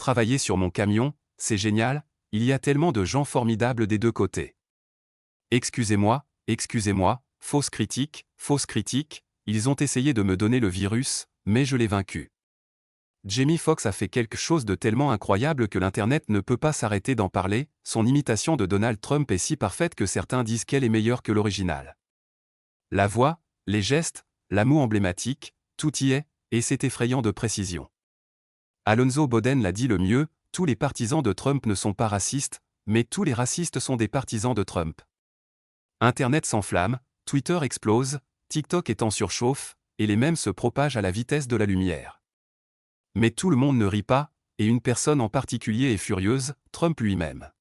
travailler sur mon camion, c'est génial, il y a tellement de gens formidables des deux côtés. Excusez-moi, fausse critique, ils ont essayé de me donner le virus, mais je l'ai vaincu. Jamie Foxx a fait quelque chose de tellement incroyable que l'Internet ne peut pas s'arrêter d'en parler, son imitation de Donald Trump est si parfaite que certains disent qu'elle est meilleure que l'original. La voix, les gestes, la moue emblématique, tout y est, et c'est effrayant de précision. Alonzo Bodden l'a dit le mieux, tous les partisans de Trump ne sont pas racistes, mais tous les racistes sont des partisans de Trump. Internet s'enflamme, Twitter explose, TikTok est en surchauffe, et les mèmes se propagent à la vitesse de la lumière. Mais tout le monde ne rit pas, et une personne en particulier est furieuse, Trump lui-même.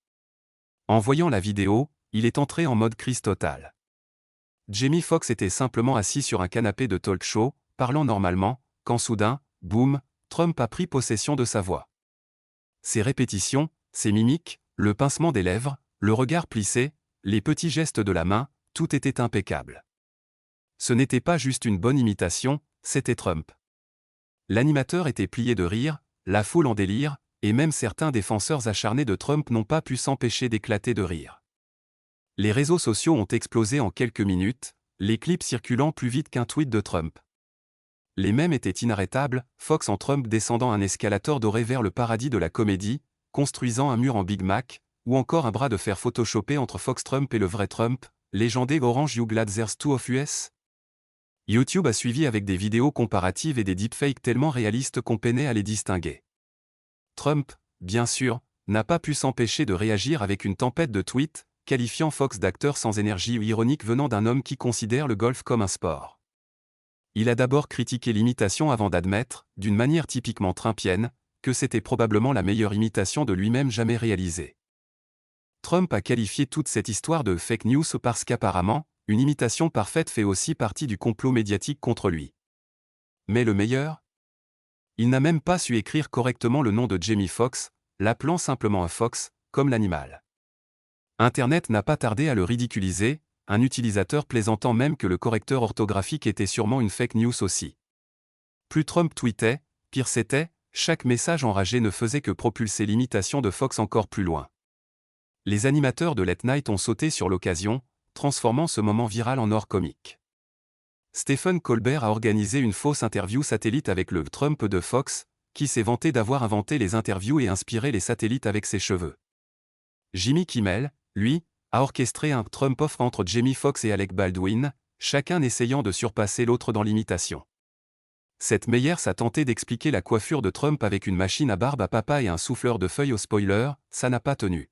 En voyant la vidéo, il est entré en mode crise totale. Jamie Foxx était simplement assis sur un canapé de talk show, parlant normalement, quand soudain, boum, Trump a pris possession de sa voix. Ses répétitions, ses mimiques, le pincement des lèvres, le regard plissé, les petits gestes de la main, tout était impeccable. Ce n'était pas juste une bonne imitation, c'était Trump. L'animateur était plié de rire, la foule en délire, et même certains défenseurs acharnés de Trump n'ont pas pu s'empêcher d'éclater de rire. Les réseaux sociaux ont explosé en quelques minutes, les clips circulant plus vite qu'un tweet de Trump. Les mèmes étaient inarrêtables, Fox en Trump descendant un escalator doré vers le paradis de la comédie, construisant un mur en Big Mac, ou encore un bras de fer photoshopé entre Fox Trump et le vrai Trump, légendé Orange You Glad There's Two of Us. YouTube a suivi avec des vidéos comparatives et des deepfakes tellement réalistes qu'on peinait à les distinguer. Trump, bien sûr, n'a pas pu s'empêcher de réagir avec une tempête de tweets, qualifiant Fox d'acteur sans énergie ou ironique venant d'un homme qui considère le golf comme un sport. Il a d'abord critiqué l'imitation avant d'admettre, d'une manière typiquement trumpienne, que c'était probablement la meilleure imitation de lui-même jamais réalisée. Trump a qualifié toute cette histoire de fake news parce qu'apparemment, une imitation parfaite fait aussi partie du complot médiatique contre lui. Mais le meilleur ? Il n'a même pas su écrire correctement le nom de Jamie Foxx, l'appelant simplement un fox, comme l'animal. Internet n'a pas tardé à le ridiculiser, un utilisateur plaisantant même que le correcteur orthographique était sûrement une fake news aussi. Plus Trump tweetait, pire c'était, chaque message enragé ne faisait que propulser l'imitation de Fox encore plus loin. Les animateurs de Late Night ont sauté sur l'occasion, transformant ce moment viral en or comique. Stephen Colbert a organisé une fausse interview satellite avec le Trump de Fox, qui s'est vanté d'avoir inventé les interviews et inspiré les satellites avec ses cheveux. Jimmy Kimmel, lui, a orchestré un Trump-off entre Jamie Foxx et Alec Baldwin, chacun essayant de surpasser l'autre dans l'imitation. Seth Meyers a tenté d'expliquer la coiffure de Trump avec une machine à barbe à papa et un souffleur de feuilles au spoiler, ça n'a pas tenu.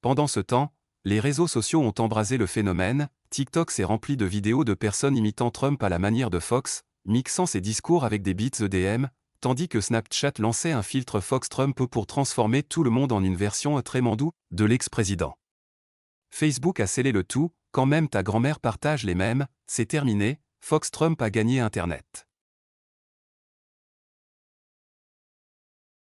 Pendant ce temps, les réseaux sociaux ont embrasé le phénomène, TikTok s'est rempli de vidéos de personnes imitant Trump à la manière de Fox, mixant ses discours avec des beats EDM, tandis que Snapchat lançait un filtre Fox Trump pour transformer tout le monde en une version très doux de l'ex-président. Facebook a scellé le tout, quand même ta grand-mère partage les mêmes, c'est terminé, Fox Trump a gagné Internet.